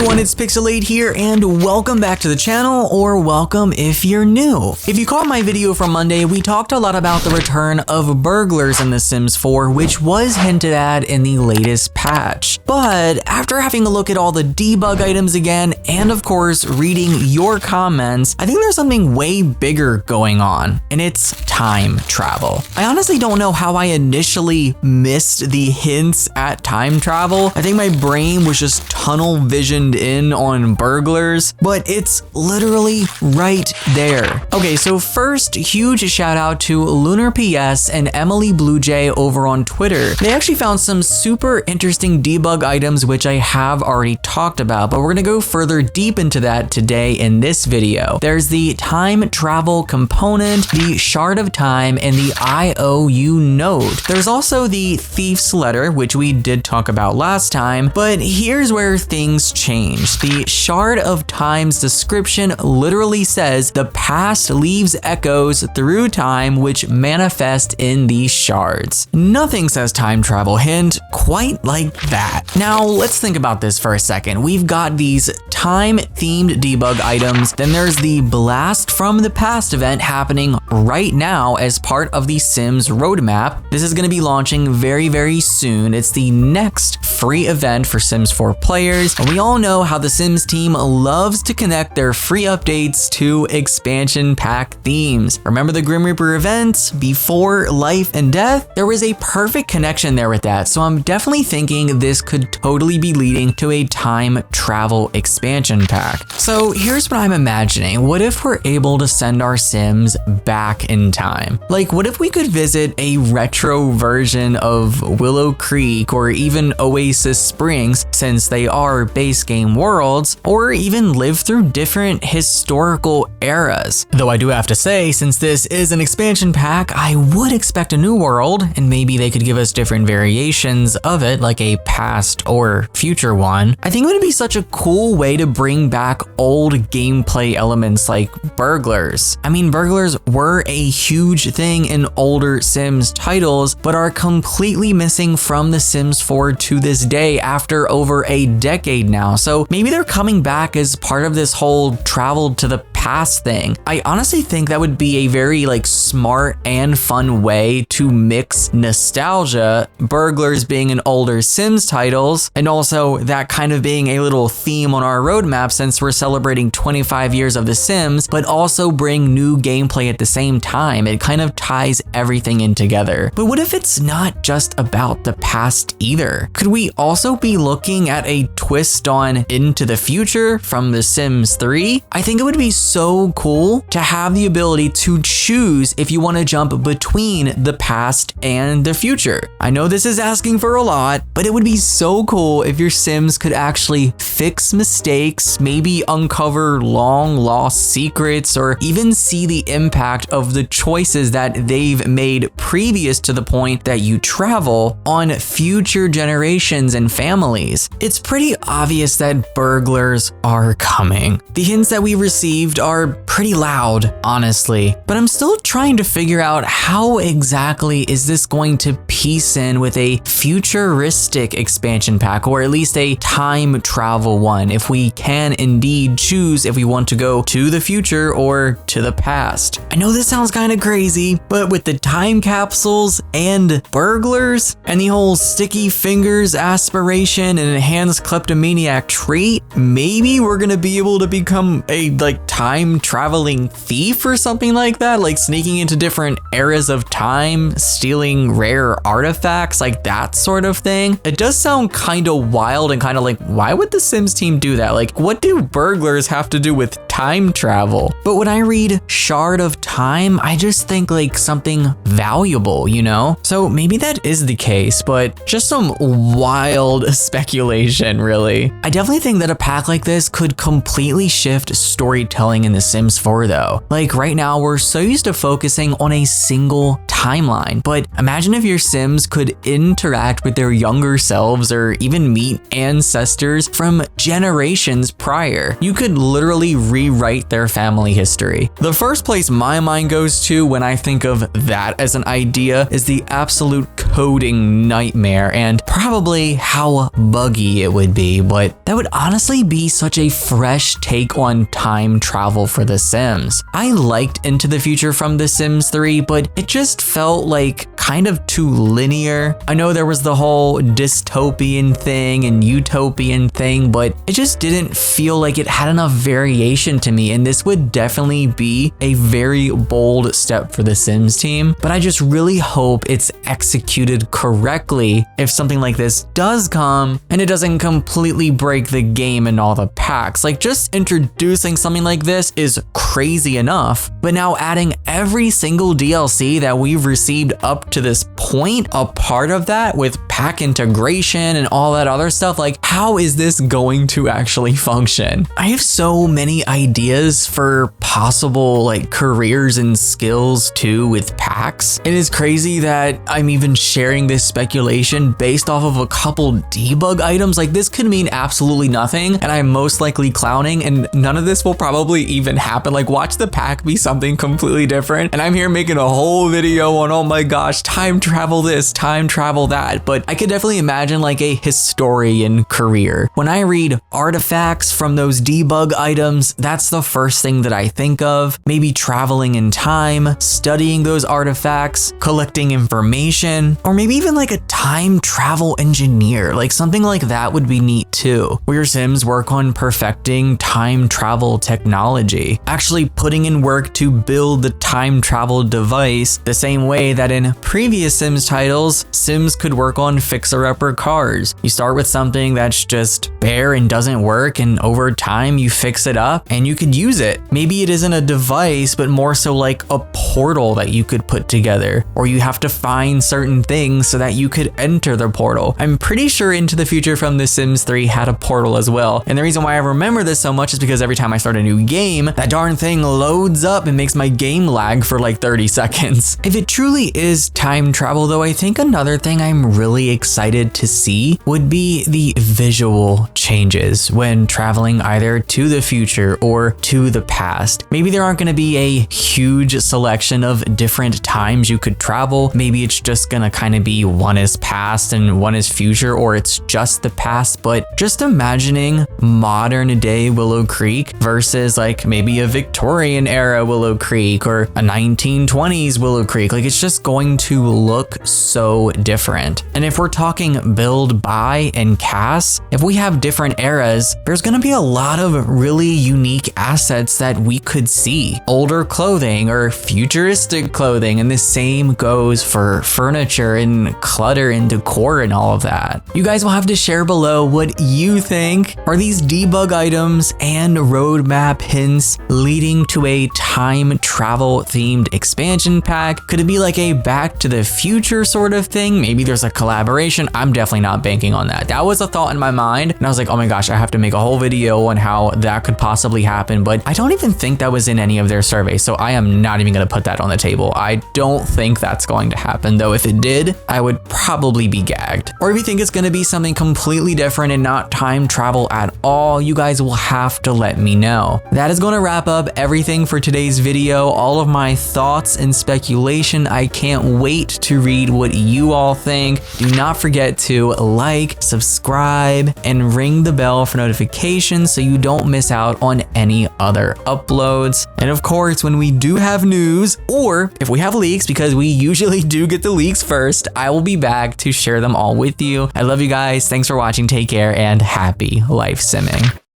everyone, it's Pixelade here, and welcome back to the channel, or welcome if you're new. If you caught my video from Monday, we talked a lot about the return of burglars in The Sims 4, which was hinted at in the latest patch. But after having a look at all the debug items again, and of course reading your comments, I think there's something way bigger going on, and it's time travel. I honestly don't know how I initially missed the hints at time travel. I think my brain was just tunnel visioned in on burglars, but it's literally right there. Okay, so first, huge shout out to Lunar PS and Emily Blue Jay over on Twitter. They actually found some super interesting debug items which I have already talked about, but we're gonna go further deep into that today in this video. There's the time travel component, the shard of time, and the IOU node. There's also the thief's letter, which we did talk about last time, but here's where things change. The shard of time's description literally says the past leaves echoes through time which manifest in these shards. Nothing says time travel hint quite like that. Now let's think about this for a second. We've got these time themed debug items, then there's the blast from the past event happening right now as part of the Sims roadmap. This is going to be launching very soon. It's the next free event for Sims 4 players, and we all know how the Sims team loves to connect their free updates to expansion pack themes. Remember the Grim Reaper event before Life and Death? There was a perfect connection there with that, so I'm definitely thinking this could totally be leading to a time travel expansion pack. So here's what I'm imagining. What if we're able to send our Sims back in time? Like, what if we could visit a retro version of Willow Creek or even Oasis Springs, since they are base game worlds, or even live through different historical eras? Though I do have to say, since this is an expansion pack, I would expect a new world, and maybe they could give us different variations of it, like a past or future one. I think it would be such a cool way to bring back old gameplay elements like burglars. I mean, burglars were a huge thing in older Sims titles, but are completely missing from The Sims 4 to this day after over a decade now. So maybe they're coming back as part of this whole travel to the past thing. I honestly think that would be a very smart and fun way to mix nostalgia, burglars being in older Sims titles, and also that kind of being a little theme on our roadmap since we're celebrating 25 years of The Sims, but also bring new gameplay at the same time. It kind of ties everything in together. But what if it's not just about the past either? Could we also be looking at a twist on Into the Future from The Sims 3? I think it would be so cool to have the ability to choose if you want to jump between the past and the future. I know this is asking for a lot, but it would be so cool if your Sims could actually fix mistakes, maybe uncover long lost secrets, or even see the impact of the choices that they've made previous to the point that you travel on future generations and families. It's pretty obvious that burglars are coming. The hints that we received are pretty loud, honestly, but I'm still trying to figure out how exactly is this going to piece in with a futuristic expansion pack, or at least a time travel one, if we can indeed choose if we want to go to the future or to the past. I know this sounds kind of crazy, but with the time capsules and burglars and the whole sticky fingers aspiration and enhanced kleptomaniac trait, maybe we're gonna be able to become a time traveling thief or something like that, like sneaking into different eras of time, stealing rare artifacts, like that sort of thing. It does sound kind of wild and kind of why would the Sims team do that? What do burglars have to do with time travel? But when I read shard of time, I just think something valuable, you know? So maybe that is the case, but just some wild speculation, really. I definitely think that a pack like this could completely shift storytelling in The Sims 4 though. Right now, we're so used to focusing on a single timeline, but imagine if your Sims could interact with their younger selves or even meet ancestors from generations prior. You could literally rewrite their family history. The first place my mind goes to when I think of that as an idea is the absolute coding nightmare and probably how buggy it would be, but that would honestly be such a fresh take on time travel for The Sims. I liked Into the Future from The Sims 3, but it just felt like kind of too linear. I know there was the whole dystopian thing and utopian thing, but it just didn't feel like it had enough variation to me, and this would definitely be a very bold step for the Sims team, but I just really hope it's executed correctly if something like this does come and it doesn't completely break the game and all the packs. Like, just introducing something like this is crazy enough, but now adding every single DLC that we've received up to this point, a part of that with pack integration and all that other stuff, like, how is this going to actually function? I have so many ideas for possible like careers and skills too with packs. It is crazy that I'm even sharing this speculation based off of a couple debug items. Like, this could mean absolutely nothing and I'm most likely clowning, and none of this will probably even happen. Like, watch the pack be something completely different and I'm here making a whole video on, oh my gosh, time travel this, time travel that. But I could definitely imagine like a historian career. When I read artifacts from those debug items, that's the first thing that I think of. Maybe traveling in time, studying those artifacts, collecting information, or maybe even like a time travel engineer. Like, something like that would be neat too, where your Sims work on perfecting time travel technology, actually putting in work to build the time travel device the same way that in previous Sims titles, Sims could work on fixer-upper cars. You start with something that's just bare and doesn't work, and over time you fix it up and you could use it. Maybe it isn't a device, but more so like a portal that you could put together, or you have to find certain things so that you could enter the portal. I'm pretty sure Into the Future from The Sims 3 had a portal as well, and the reason why I remember this so much is because every time I start a new game, that darn thing loads up and makes my game lag for like 30 seconds. If it truly is time travel though, I think another thing I'm really excited to see would be the visual changes when traveling either to the future or to the past. Maybe there aren't going to be a huge selection of different times you could travel. Maybe it's just going to kind of be one is past and one is future, or it's just the past. But just imagining modern day Willow Creek versus like maybe a Victorian era Willow Creek or a 1920s Willow Creek, like, it's just going to look so different. And if we're talking build, buy, and cast, if we have different eras, there's going to be a lot of really unique assets that we could see. Older clothing or futuristic clothing, and the same goes for furniture and clutter and decor and all of that. You guys will have to share below what you think. Are these debug items and roadmap hints leading to a time travel themed expansion pack? Could it be like a Back to the Future sort of thing? Maybe there's a collaboration. I'm definitely not banking on that. That was a thought in my mind, and I was like, oh my gosh, I have to make a whole video on how that could possibly happen, but I don't even think that was in any of their surveys, so I am not even going to put that on the table. I don't think that's going to happen, though if it did, I would probably be gagged. Or if you think it's going to be something completely different and not time travel at all, you guys will have to let me know. That is going to wrap up everything for today's video, all of my thoughts and speculation. I can't wait to read what you all think. Do not forget to like, subscribe, and ring the bell for notifications so you don't miss out on any other uploads. And of course, when we do have news, or if we have leaks, because we usually do get the leaks first, I will be back to share them all with you. I love you guys. Thanks for watching. Take care and happy life simming.